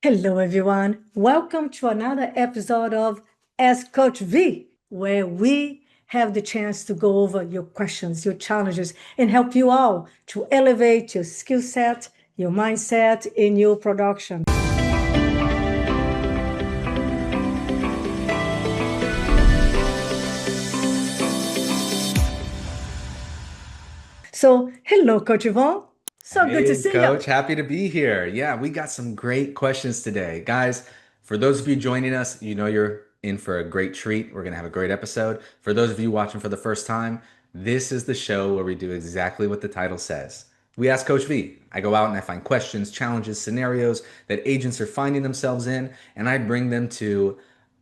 Hello, everyone. Welcome to another episode of Ask Coach V, where we have the chance to go over your questions, your challenges, and help you all to elevate your skill set, your mindset, in your production. So, hello, Coach Yvonne. So good to Hey, see you. coach, happy to be here. Yeah, we got some great questions today. Guys, for those of you joining us, you know you're in for a great treat. We're going to have a great episode. For those of you watching for the first time, this is the show where we do exactly what the title says. We ask Coach V. I go out and I find questions, challenges, scenarios that agents are finding themselves in, and I bring them to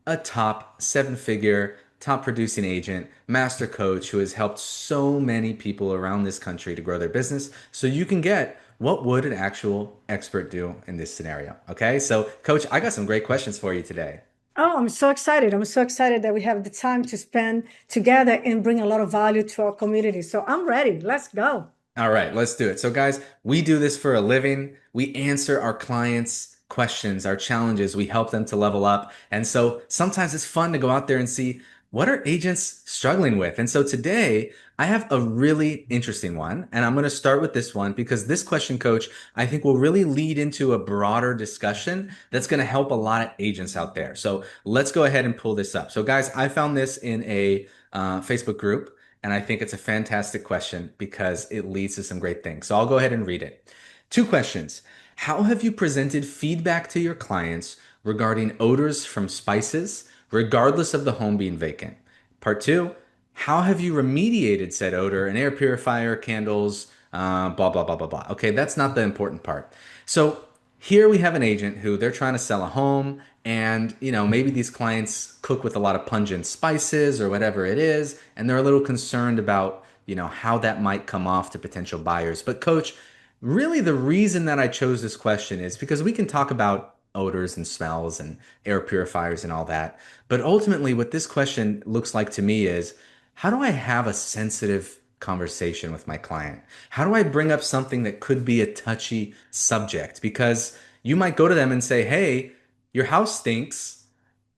a top seven-figure, top producing agent, master coach who has helped so many people around this country to grow their business. So you can get what would an actual expert do in this scenario? Okay, so coach, I got some great questions for you today. Oh, I'm so excited. I'm so excited that we have the time to spend together and bring a lot of value to our community. So I'm ready. Let's go. All right, let's do it. So, guys, we do this for a living. We answer our clients' questions, our challenges. We help them to level up. And so sometimes it's fun to go out there and see what are agents struggling with. And so today I have a really interesting one. And I'm going to start with this one because this question, coach, I think will really lead into a broader discussion that's going to help a lot of agents out there. So let's go ahead and pull this up. So, guys, I found this in a Facebook group. And I think it's a fantastic question because it leads to some great things. So I'll go ahead and read it. Two questions. How have you presented feedback to your clients regarding odors from spices, regardless of the home being vacant? Part two, how have you remediated said odor, an air purifier, candles, blah, blah, blah, blah, blah. Okay, that's not the important part. So here we have an agent who they're trying to sell a home and maybe these clients cook with a lot of pungent spices or whatever it is and they're a little concerned about how that might come off to potential buyers. But coach, really the reason that I chose this question is because we can talk about odors and smells and air purifiers and all that, but ultimately what this question looks like to me is how do I have a sensitive conversation with my client? How do I bring up something that could be a touchy subject? Because you might go to them and say, hey, your house stinks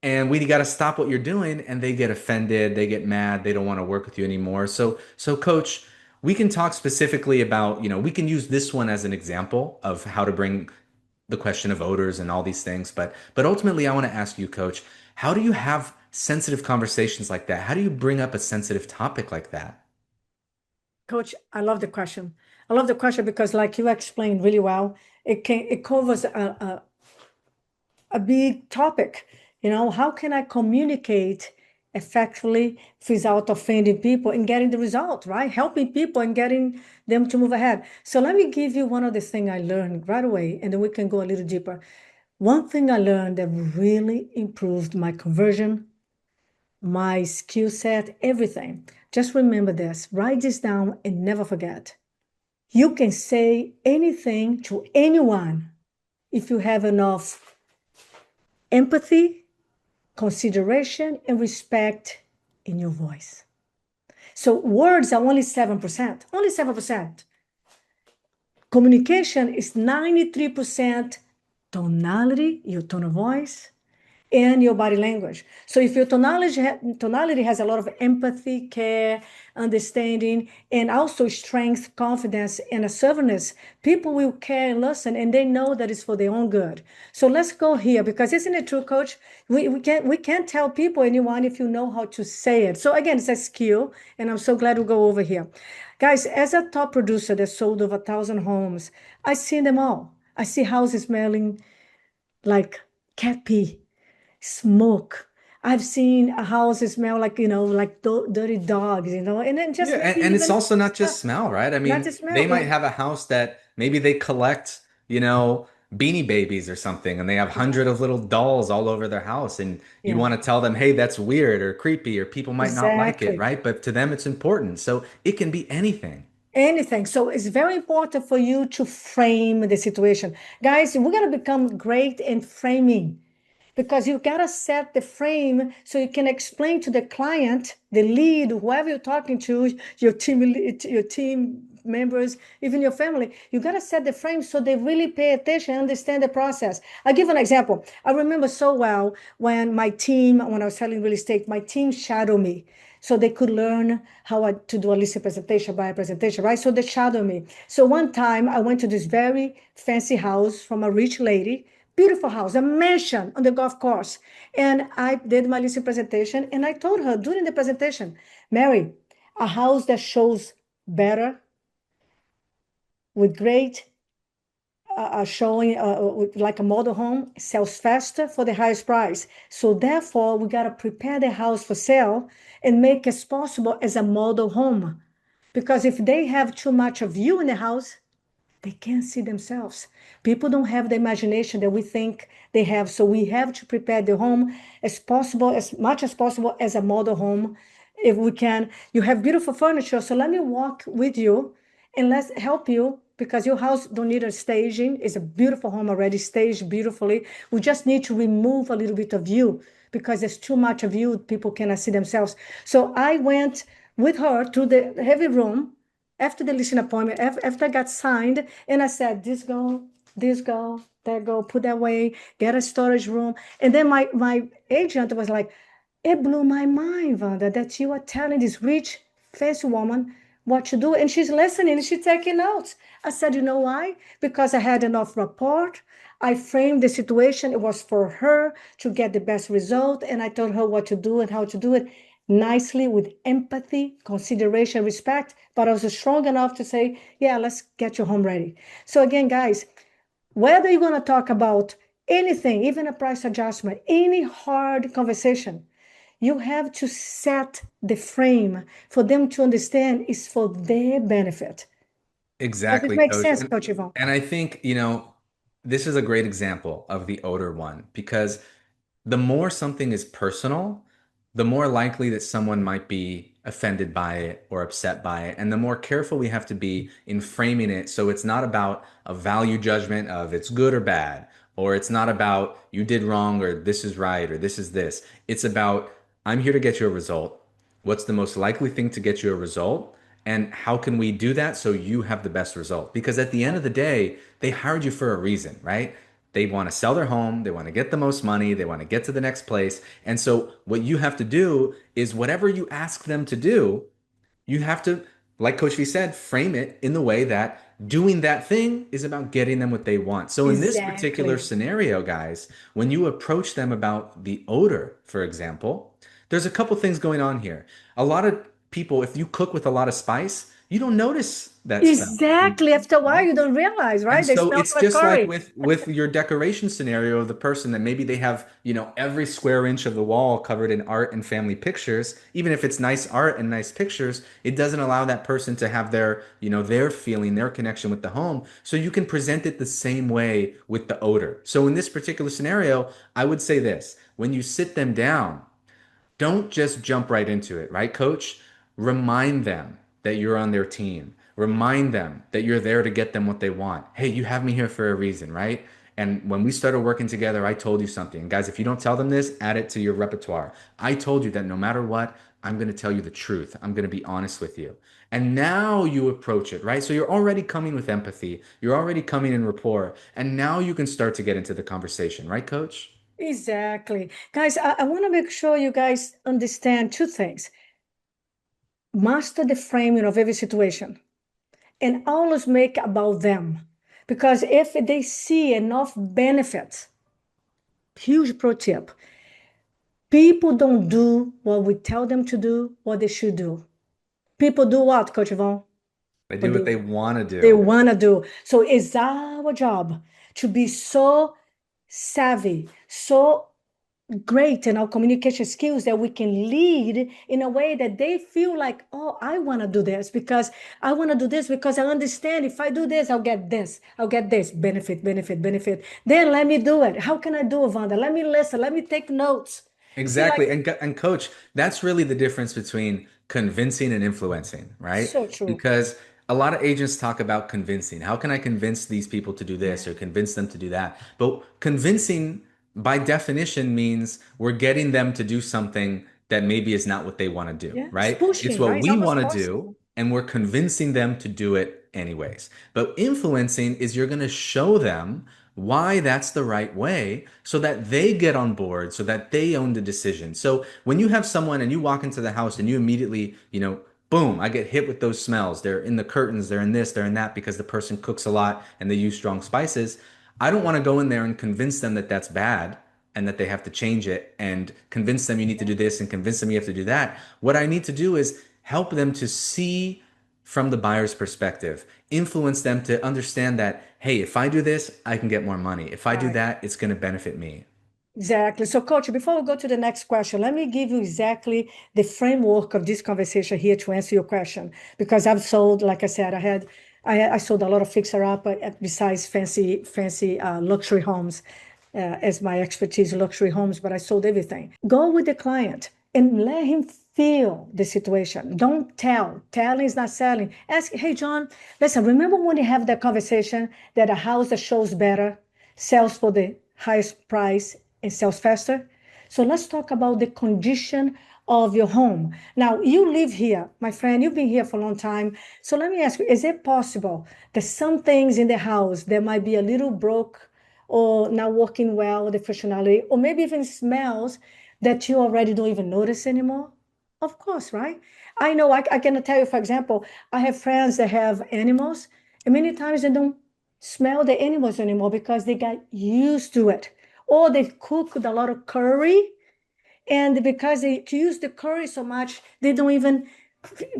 and we got to stop what you're doing. And they get offended, they get mad, they don't want to work with you anymore. So coach, we can talk specifically about, we can use this one as an example of how to bring the question of odors and all these things. But ultimately, I want to ask you, coach, how do you have sensitive conversations like that? How do you bring up a sensitive topic like that? Coach, I love the question. I love the question because, like you explained really well, it covers a big topic. How can I communicate effectively without offending people and getting the result, right? Helping people and getting them to move ahead. So let me give you one of the things I learned right away, and then we can go a little deeper. One thing I learned that really improved my conversion, my skill set, everything. Just remember this, write this down and never forget. You can say anything to anyone if you have enough empathy, consideration, and respect in your voice. So words are only 7%, only 7%. Communication is 93% tonality, your tone of voice, and your body language. So if your tonality has a lot of empathy, care, understanding, and also strength, confidence, and assertiveness, people will care and listen, and they know that it's for their own good. So let's go here because isn't it true, Coach? We can't tell people anyone if you know how to say it. So again, it's a skill, and I'm so glad we go over here. Guys, as a top producer that sold over 1,000 homes, I see them all. I see houses smelling like cat pee, smoke. I've seen a house smell like, like dirty dogs, and then Yeah, just maybe and it's even also not just smell, right? I not mean, the smell. they might have a house that maybe they collect, Beanie Babies or something, and they have hundred of little dolls all over their house, and you Yeah, want to tell them, hey, that's weird or creepy, or people might not like it, exactly. right? But to them, it's important. So it can be anything. Anything. So it's very important for you to frame the situation. Guys, we're going to become great in framing because you got to set the frame so you can explain to the client, the lead, whoever you're talking to, your team members, even your family. You got to set the frame so they really pay attention and understand the process. I'll give an example. I remember so well when when I was selling real estate, my team shadowed me so they could learn to do a listing presentation by a presentation, right? So they shadowed me. So one time I went to this very fancy house from a rich lady, beautiful house, a mansion on the golf course. And I did my listing presentation and I told her during the presentation, Mary, a house that shows better with great showing with like a model home sells faster for the highest price. So therefore, we got to prepare the house for sale and make as possible as a model home. Because if they have too much of you in the house, they can't see themselves. People don't have the imagination that we think they have. So we have to prepare the home as possible, as much as possible as a model home. If we can, you have beautiful furniture. So let me walk with you and let's help you because your house don't need a staging. It's a beautiful home already staged beautifully. We just need to remove a little bit of you because there's too much of you. People cannot see themselves. So I went with her to the heavy room after the listing appointment, after I got signed, and I said, this go, that go, put that away, get a storage room. And then my agent was like, it blew my mind, Vanda, that you are telling this rich, fancy woman what to do. And she's listening and she's taking notes. I said, you know why? Because I had enough rapport. I framed the situation. It was for her to get the best result. And I told her what to do and how to do it nicely with empathy, consideration, respect. But I was strong enough to say, yeah, let's get your home ready. So again, guys, whether you're going to talk about anything, even a price adjustment, any hard conversation, you have to set the frame for them to understand it's for their benefit. Does it Exactly, make coach. sense, Coach Yvonne? And I think, this is a great example of the odor one because the more something is personal, the more likely that someone might be offended by it or upset by it. And the more careful we have to be in framing it. So it's not about a value judgment of it's good or bad, or it's not about you did wrong or this is right or this is this. It's about I'm here to get you a result. What's the most likely thing to get you a result? And how can we do that so you have the best result? Because at the end of the day, they hired you for a reason, right? They want to sell their home, they want to get the most money, they want to get to the next place. And so what you have to do is whatever you ask them to do, you have to, like Coach V said, frame it in the way that doing that thing is about getting them what they want. So in this particular Exactly. scenario, guys, when you approach them about the odor, for example, there's a couple things going on here. A lot of people, if you cook with a lot of spice, you don't notice that smell. Exactly. After a while, Right? you don't realize, And right? They so smell it's like just like curry. with your decoration scenario of the person that maybe they have, every square inch of the wall covered in art and family pictures. Even if it's nice art and nice pictures, it doesn't allow that person to have their feeling, their connection with the home. So you can present it the same way with the odor. So in this particular scenario, I would say this, when you sit them down, don't just jump right into it, right, coach? Remind them that you're on their team. Remind them that you're there to get them what they want. Hey, you have me here for a reason, right? And when we started working together, I told you something. Guys, if you don't tell them this, add it to your repertoire. I told you that no matter what, I'm going to tell you the truth. I'm going to be honest with you. And now you approach it, right? So you're already coming with empathy. You're already coming in rapport. And now you can start to get into the conversation, right, coach? Exactly. Guys, I want to make sure you guys understand two things. Master the framing of every situation and always make about them. Because if they see enough benefits, huge pro tip, people don't do what we tell them to do, what they should do. People do what, Coach Yvonne? They do What what they want to they do. want to do. So it's our job to be so savvy, so great in our communication skills that we can lead in a way that they feel like, oh, I want to do this because I want to do this because I understand if I do this, I'll get this. I'll get this benefit, benefit, benefit. Then let me do it. How can I do it, Vanda? Let me listen. Let me take notes. See, like, Exactly. And coach, that's really the difference between convincing and influencing, right? so true. Because a lot of agents talk about convincing. How can I convince these people to do this Yeah. or convince them to do that? But convincing by definition means we're getting them to do something that maybe is not what they want to do, Yeah. It's right? It's pushing, what right? It's we almost want to forcing. do. and we're convincing them to do it anyways. But influencing is you're going to show them why that's the right way so that they get on board, so that they own the decision. So when you have someone and you walk into the house and you immediately, boom, I get hit with those smells. They're in the curtains, they're in this, they're in that because the person cooks a lot and they use strong spices. I don't want to go in there and convince them that that's bad and that they have to change it and convince them you need to do this and convince them you have to do that. What I need to do is help them to see from the buyer's perspective, influence them to understand that, hey, if I do this, I can get more money. If I do Right. that, it's going to benefit me. Exactly. So, coach, before we go to the next question, let me give you exactly the framework of this conversation here to answer your question. Because I've sold, like I said, I sold a lot of fixer up besides fancy luxury homes, as my expertise, luxury homes, but I sold everything. Go with the client and let him feel the situation. Don't tell. Telling is not selling. Ask, hey, John, listen, remember when you have that conversation that a house that shows better sells for the highest price and sells faster? So let's talk about the condition of your home. Now, you live here, my friend, you've been here for a long time. So let me ask you, is it possible that some things in the house that might be a little broke or not working well, the functionality, or maybe even smells that you already don't even notice anymore? Of course, right? I know I can tell you, for example, I have friends that have animals, and many times they don't smell the animals anymore because they got used to it. Or they've cooked a lot of curry, and because they use the curry so much, they don't even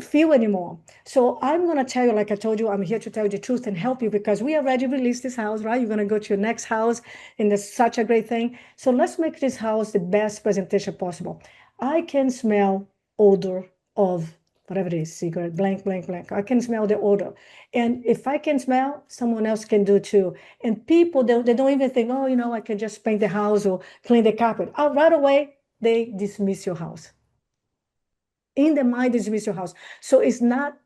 feel anymore. So I'm going to tell you, like I told you, I'm here to tell you the truth and help you because we already released this house, right? You're going to go to your next house, and that's such a great thing. So let's make this house the best presentation possible. I can smell odor of whatever it is, cigarette, blank, blank, blank. I can smell the odor. And if I can smell, someone else can do too. And people, they don't even think, oh, I can just paint the house or clean the carpet. Right away, they dismiss your house. In the mind, dismiss your house. So it's not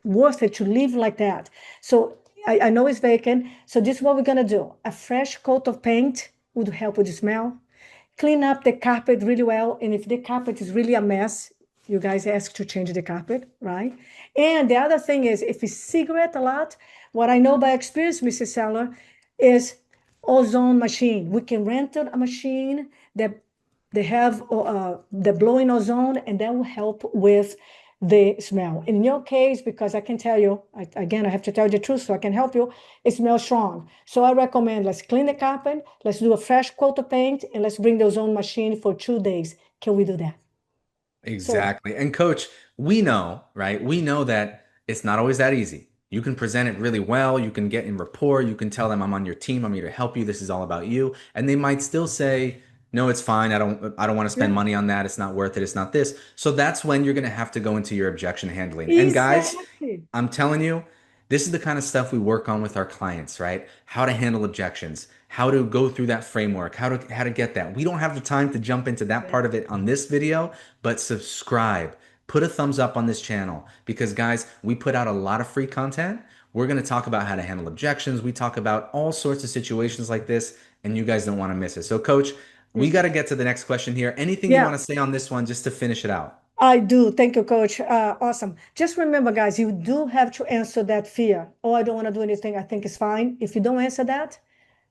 worth it to live like that. So I know it's vacant. So this is what we're gonna do. A fresh coat of paint would help with the smell. Clean up the carpet really well. And if the carpet is really a mess, you guys ask to change the carpet, right? And the other thing is, if you cigarette a lot, what I know by experience, Mrs. Seller, is ozone machine. We can rent a machine that they have the blowing ozone, and that will help with the smell. In your case, because I can tell you, again, I have to tell you the truth so I can help you, it smells strong. So I recommend let's clean the carpet, let's do a fresh coat of paint, and let's bring the ozone machine for 2 days. Can we do that? So, Exactly. And coach, we know, right? We know that it's not always that easy. You can present it really well. You can get in rapport. You can tell them I'm on your team. I'm here to help you. This is all about you. And they might still say, no, it's fine. I don't want to spend yeah, money on that. It's not worth it. It's not this. So that's when you're going to have to go into your objection handling. And guys, exactly. I'm telling you, this is the kind of stuff we work on with our clients, right? How to handle objections, how to go through that framework, how to get that. We don't have the time to jump into that Yeah. part of it on this video, but subscribe. Put a thumbs up on this channel because guys, we put out a lot of free content. We're going to talk about how to handle objections. We talk about all sorts of situations like this, and you guys don't want to miss it. So coach, we got to get to the next question here. Anything you Yeah. want to say on this one just to finish it out? I do. Thank you, coach. Awesome. Just remember, guys, you do have to answer that fear. Oh, I don't want to do anything. I think it's fine. If you don't answer that,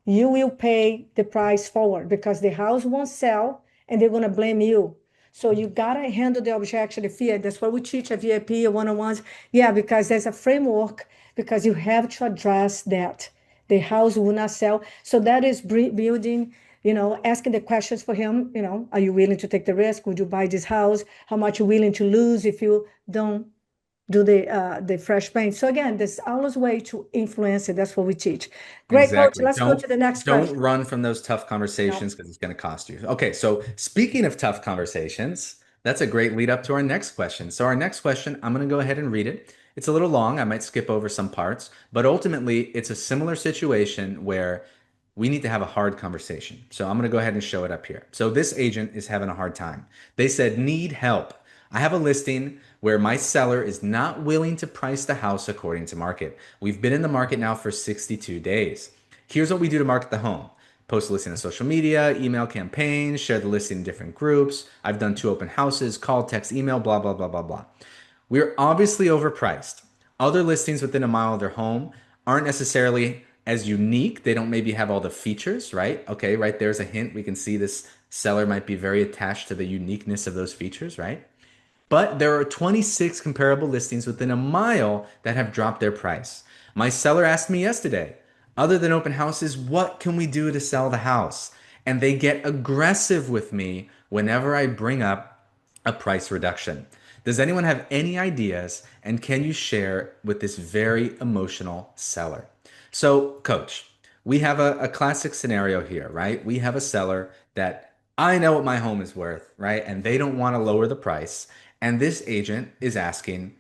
you will pay the price forward because the house won't sell and they're going to blame you. So you got to handle the objection, the fear. That's what we teach at VIP or one-on-ones. Yeah, because there's a framework because you have to address that. The house will not sell. So that is building, asking the questions for him, are you willing to take the risk? Would you buy this house? How much you willing to lose if you don't do the fresh paint? So again, there's always way to influence it. That's what we teach. Great, coach. Exactly. Let's go Don't to the next don't question. run from those tough No. conversations because it's going to cost you. Okay, so speaking of tough conversations, that's a great lead up to our next question. So our next question, I'm going to go ahead and read it. It's a little long. I might skip over some parts, but ultimately it's a similar situation where we need to have a hard conversation. So I'm going to go ahead and show it up here. So this agent is having a hard time. They said, need help. I have a listing where my seller is not willing to price the house according to market. We've been in the market now for 62 days. Here's what we do to market the home. Post a listing on social media, email campaigns, share the listing in different groups. I've done 2 open houses, call, text, email, blah, blah, blah, blah, blah. We're obviously overpriced. Other listings within a mile of their home aren't necessarily as unique. They don't maybe have all the features, right? Okay, right there's a hint. We can see this seller might be very attached to the uniqueness of those features, right? But there are 26 comparable listings within a mile that have dropped their price. My seller asked me yesterday, other than open houses, what can we do to sell the house? And they get aggressive with me whenever I bring up a price reduction. Does anyone have any ideas? And can you share with this very emotional seller? So, coach, we have a classic scenario here, right? We have a seller that I know what my home is worth, right? And they don't want to lower the price. And this agent is asking,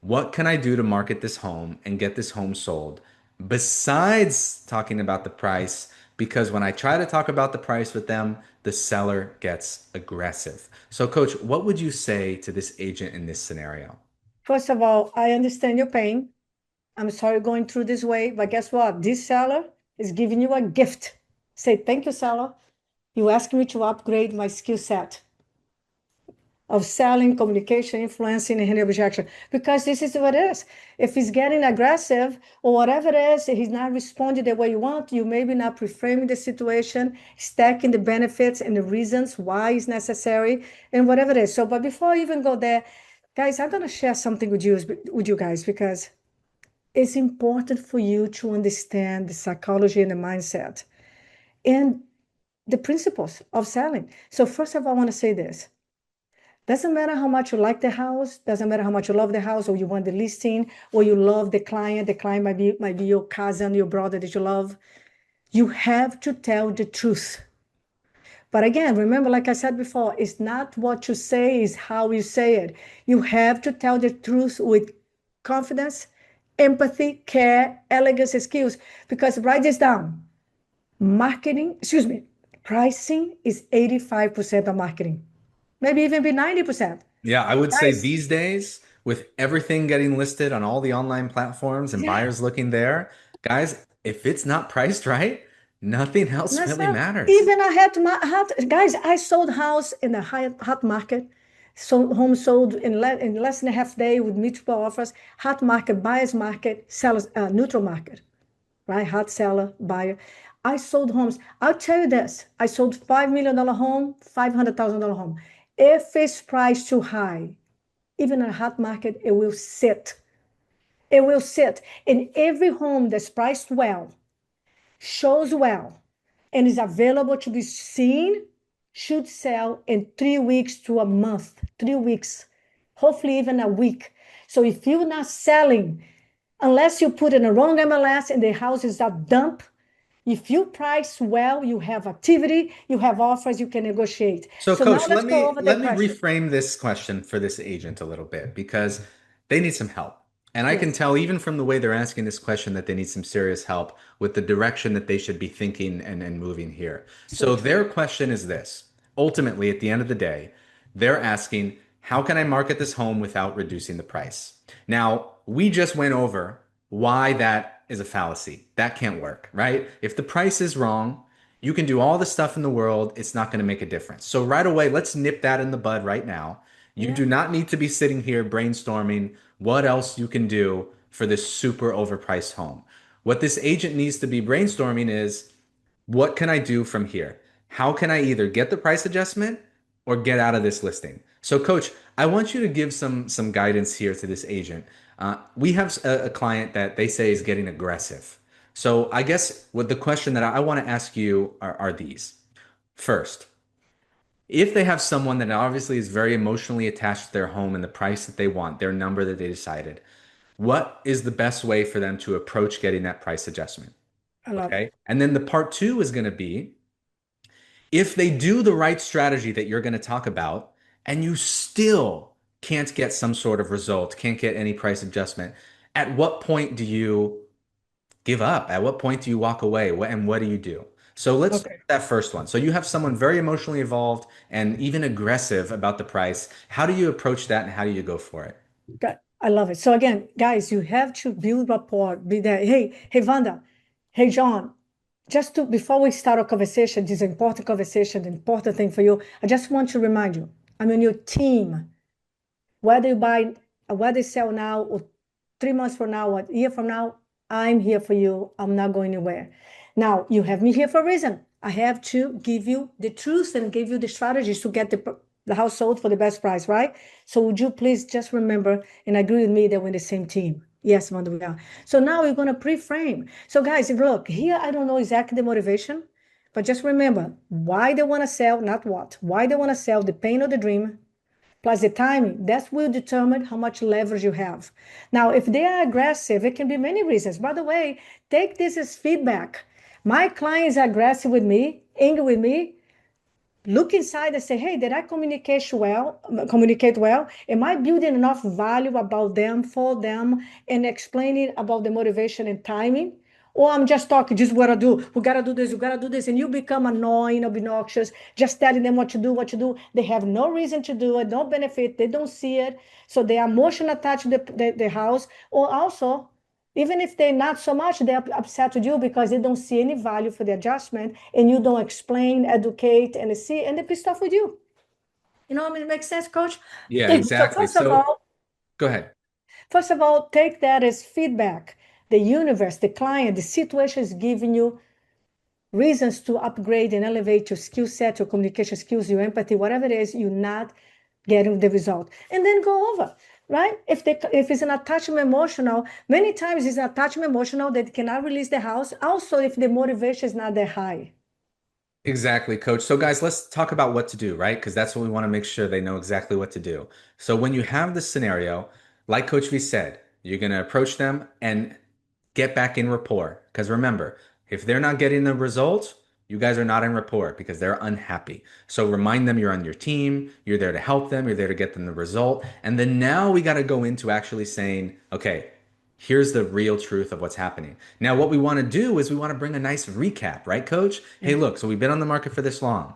what can I do to market this home and get this home sold besides talking about the price? Because when I try to talk about the price with them, the seller gets aggressive. So, coach, what would you say to this agent in this scenario? First of all, I understand your pain. I'm sorry going through this way, but guess what? This seller is giving you a gift. Say, thank you, seller. You asked me to upgrade my skill set of selling, communication, influencing, and handling objection. Because this is what it is. If he's getting aggressive or whatever it is, he's not responding the way you want, you maybe not reframing the situation, stacking the benefits and the reasons why it's necessary, and whatever it is. So, but before I even go there, guys, I'm gonna share something with you guys because it's important for you to understand the psychology and the mindset and the principles of selling. So first of all, I want to say this. Doesn't matter how much you like the house, doesn't matter how much you love the house, or you want the listing, or you love the client. The client might be your cousin, your brother that you love. You have to tell the truth. But again, remember, like I said before, it's not what you say, it's how you say it. You have to tell the truth with confidence, empathy, care, elegance, skills. Because write this down. Marketing, excuse me, pricing is 85% of marketing. Maybe even be 90%. Yeah, I would say Guys, these days, with everything getting listed on all the online platforms and yeah, buyers looking there, guys, if it's not priced right, nothing else that's really not matters. even I had my had guys. I sold house in the hot market, sold home sold in less than a half day with multiple offers. Hot market, buyers market, sellers neutral market, right? Hot seller, buyer. I sold homes. I'll tell you this: I sold $5 million home, $500,000 home. If it's priced too high, even in a hot market, it will sit. It will sit. In every home that's priced well, shows well, and is available to be seen, should sell in 3 weeks to a month, 3 weeks, hopefully even a week. So if you're not selling, unless you put in a wrong MLS and the house is a dump, if you price well, you have activity, you have offers, you can negotiate. So, So now coach, let's let go me over the let me question. reframe this question for this agent a little bit because they need some help. And I can Yes, tell even from the way they're asking this question that they need some serious help with the direction that they should be thinking and moving here. so So true. their question is this. Ultimately, at the end of the day, they're asking, how can I market this home without reducing the price? Now, we just went over why that is a fallacy. That can't work, right? If the price is wrong, you can do all the stuff in the world, it's not going to make a difference. So, right away, let's nip that in the bud right now. You Yeah. do not need to be sitting here brainstorming what else you can do for this super overpriced home. What this agent needs to be brainstorming is what can I do from here? How can I either get the price adjustment or get out of this listing? So, coach, I want you to give some guidance here to this agent. We have a client that they say is getting aggressive. So, I guess what the question that I want to ask you are these. First, if they have someone that obviously is very emotionally attached to their home and the price that they want, their number that they decided, what is the best way for them to approach getting that price adjustment? I love it. Okay. And then the part two is going to be if they do the right strategy that you're going to talk about and you still can't get some sort of result, can't get any price adjustment, at what point do you give up? At what point do you walk away? And what do you do? So let's start Okay. with that first one. So you have someone very emotionally involved and even aggressive about the price. How do you approach that and how do you go for it? Good. I love it. So again, guys, you have to build rapport. Be there. Hey, Vanda. Hey, John. Just to before we start our conversation, this important conversation, important thing for you. I just want to remind you, I'm on your team. Whether you buy whether sell now or 3 months from now or a year from now, I'm here for you. I'm not going anywhere. Now, you have me here for a reason. I have to give you the truth and give you the strategies to get the house sold for the best price, right? So would you please just remember and agree with me that we're the same team? Yes, Vanda, we are. So now we're going to pre-frame. So guys, look, here I don't know exactly the motivation, but just remember why they want to sell, not what. Why they want to sell, the pain of the dream, plus the timing, that will determine how much leverage you have. Now, if they are aggressive, it can be many reasons. By the way, take this as feedback. My clients are aggressive with me, angry with me. Look inside and say, hey, did I communicate well? Am I building enough value about them, for them, and explaining about the motivation and timing? Or I'm just talking, just what I do. We gotta do this, we gotta do this, and you become annoying, obnoxious, just telling them what to do, what to do. They have no reason to do it, no benefit, they don't see it. So they are emotionally attached to the house. Or also, even if they're not so much, they're upset with you because they don't see any value for the adjustment and you don't explain, educate, and see, and they're pissed off with you. You know what I mean? It makes sense, coach? Yeah, So exactly. So go ahead. first of all, take that as feedback. The universe, the client, the situation is giving you reasons to upgrade and elevate your skill set, your communication skills, your empathy, whatever it is, you're not getting the result. And then go over, right? If it's an attachment emotional, many times it's an attachment emotional that cannot release the house. Also, if the motivation is not that high. Exactly, coach. So, guys, let's talk about what to do, right? Because that's what we want to make sure they know exactly what to do. So, when you have this scenario, like Coach V said, you're going to approach them and get back in rapport. Because remember, if they're not getting the results, you guys are not in rapport because they're unhappy. So, remind them you're on your team, you're there to help them, you're there to get them the result. And then now we got to go into actually saying, okay, here's the real truth of what's happening. Now, what we want to do is we want to bring a nice recap, right, coach? Hey, Yes. look, so we've been on the market for this long.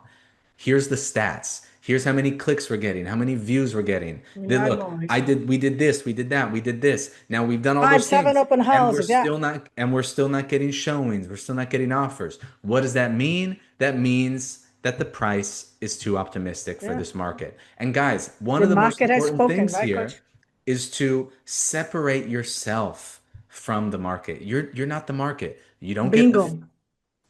Here's the stats. Here's how many clicks we're getting, how many views we're getting. Then Not look, noise. we did this, we did that, we did this. Now we've done all Five, those seven things open and we're houses. Yeah. still not getting showings. We're still not getting offers. What does that mean? That means that the price is too optimistic for Yeah. this market. And guys, one The of the most market has important spoken, things right, here coach? is to separate yourself from the market. You're not the market. Bingo.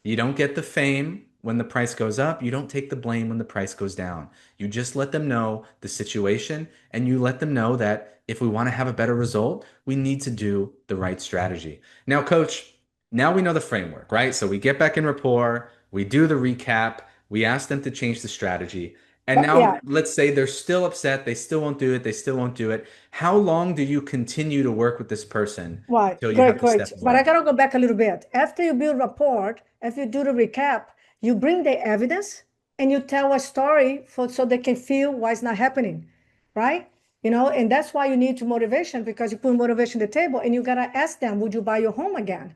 You don't get the fame when the price goes up. You don't take the blame when the price goes down. You just let them know the situation and you let them know that if we want to have a better result, we need to do the right strategy. Now, coach, now we know the framework, right? So we get back in rapport, we do the recap, we ask them to change the strategy. And But yeah, now let's say they're still upset, they still won't do it, they still won't do it. How long do you continue to work with this person right. till you Great, have to great. step But I away? gotta go back a little bit. After you build rapport, after you do the recap, you bring the evidence and you tell a story for so they can feel why it's not happening, right? And that's why you need to motivation because you put motivation on the table and you gotta ask them, would you buy your home again?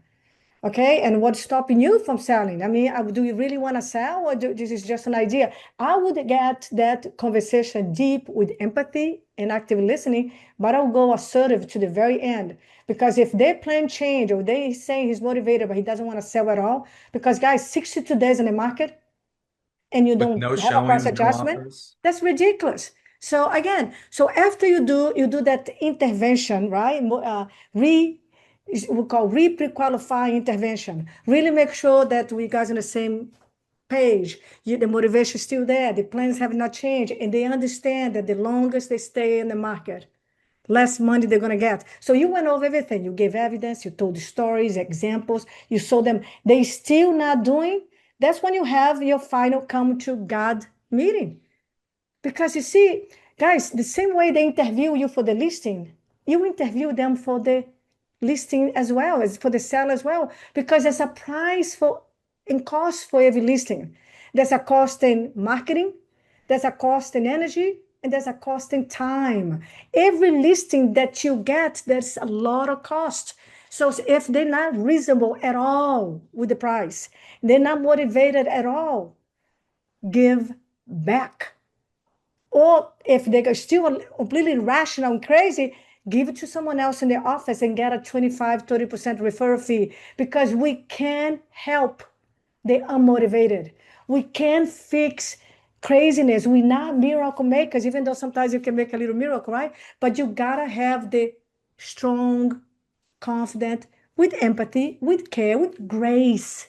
Okay, and what's stopping you from selling? I mean, do you really want to sell, or this is just an idea? I would get that conversation deep with empathy and active listening, but I'll go assertive to the very end because if their plan change or they say he's motivated but he doesn't want to sell at all, because guys, 62 days in the market and you With don't no have a price showings, no adjustment, offers? that's ridiculous. So again, so after you do that intervention, right? We call pre-qualifying intervention. Really make sure that we guys on the same page. The motivation is still there. The plans have not changed, and they understand that the longest they stay in the market, less money they're gonna get. So you went over everything. You gave evidence, you told stories, examples, you showed them they still not doing. That's when you have your final come to God meeting. Because you see, guys, the same way they interview you for the listing, you interview them for the listing as well as for the sale as well, because there's a price for and cost for every listing. There's a cost in marketing, there's a cost in energy, and there's a cost in time. Every listing that you get, there's a lot of cost. So if they're not reasonable at all with the price, they're not motivated at all, give back. Or if they're still completely irrational and crazy, give it to someone else in the office and get a 25, 30% referral fee because we can help the unmotivated. We can fix craziness. We're not miracle makers, even though sometimes you can make a little miracle, right? But you gotta have the strong, confident, with empathy, with care, with grace,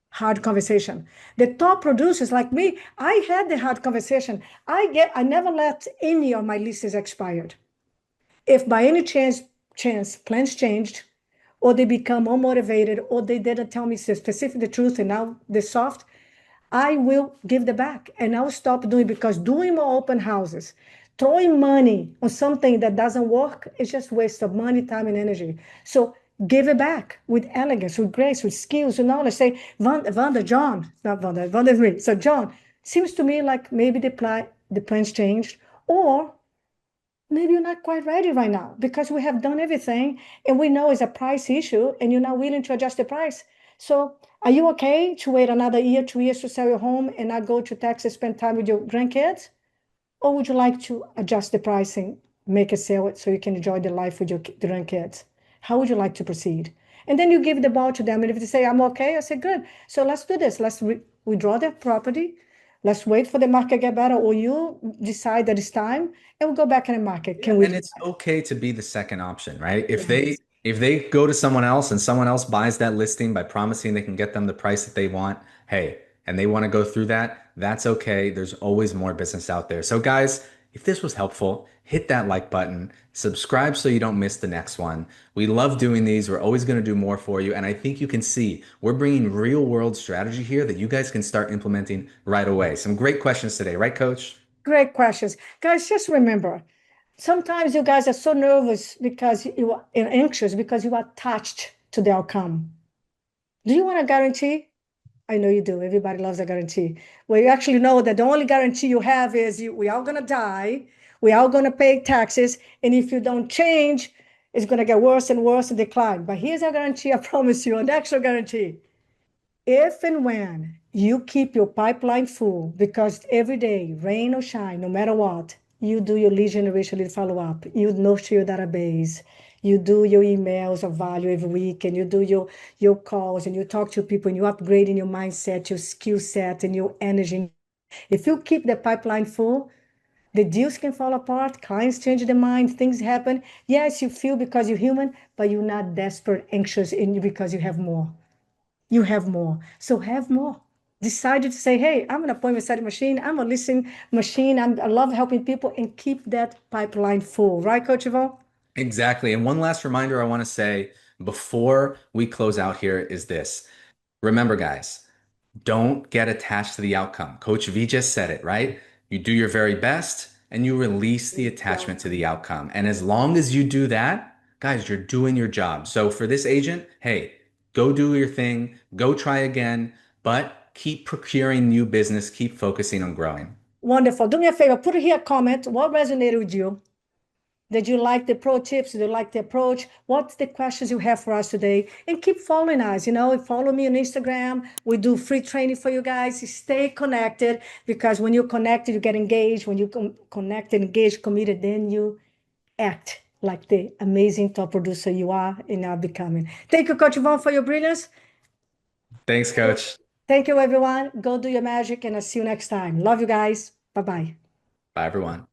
hard conversation. The top producers like me, I had the hard conversation. I never let any of my lists expired. If by any chance plans changed, or they become unmotivated, or they didn't tell me specific the truth, and now they're soft, I will give the back and I'll stop doing because doing more open houses, throwing money on something that doesn't work is just waste of money, time, and energy. So give it back with elegance, with grace, with skills, and knowledge. Say, Vanda, John, not Vanda, Vanda is me. So John, seems to me like maybe the plans changed, or maybe you're not quite ready right now because we have done everything and we know it's a price issue and you're not willing to adjust the price. So are you okay to wait another year, 2 years to sell your home and not go to Texas, spend time with your grandkids? Or would you like to adjust the pricing, make a sale so you can enjoy the life with your grandkids? How would you like to proceed? And then you give the ball to them. And if they say, I'm okay, I say, good. So let's do this. Let's withdraw the property. Let's wait for the market to get better. Or you decide that it's time and we'll go back in the market. Yeah, Can we and do it's okay to be the second option, right? If that? they go to someone else and someone else buys that listing by promising they can get them the price that they want, hey, and they want to go through that, that's okay. There's always more business out there. So guys, if this was helpful, hit that like button, subscribe so you don't miss the next one. We love doing these. We're always going to do more for you. And I think you can see we're bringing real world strategy here that you guys can start implementing right away. Some great questions today, right, Coach? Great questions. Guys, just remember, sometimes you guys are so nervous because you are anxious because you are attached to the outcome. Do you want a guarantee? I know you do. Everybody loves a guarantee. Well, you actually know that the only guarantee you have is we are going to die. We are going to pay taxes. And if you don't change, it's going to get worse and worse and decline. But here's a guarantee, I promise you, an extra guarantee. If and when you keep your pipeline full, because every day, rain or shine, no matter what, you do your lead generation, lead follow up, you nurture your database, you do your emails of value every week, and you do your calls, and you talk to people, and you're upgrading your mindset, your skill set, and your energy. If you keep the pipeline full, the deals can fall apart, clients change their mind, things happen. Yes, you feel because you're human, but you're not desperate, anxious, and because you have more. You have more. So have more. Decided to say, hey, I'm an appointment setting machine. I'm a listening machine. I love helping people and keep that pipeline full. Right, Coach Yvonne? Exactly. And one last reminder I want to say before we close out here is this. Remember, guys, don't get attached to the outcome. Coach V just said it, right? You do your very best and you release the attachment to the outcome. And as long as you do that, guys, you're doing your job. So for this agent, hey, go do your thing, go try again, but keep procuring new business, keep focusing on growing. Wonderful. Do me a favor, put here a comment. What resonated with you? Did you like the pro tips? Did you like the approach? What's the questions you have for us today? And keep following us. Follow me on Instagram. We do free training for you guys. Stay connected because when you're connected, you get engaged. When you connect and engage, committed, then you act like the amazing top producer you are and are becoming. Thank you, Coach Yvonne, for your brilliance. Thanks, Coach. Thank you, everyone. Go do your magic, and I'll see you next time. Love you guys. Bye bye. Bye, everyone.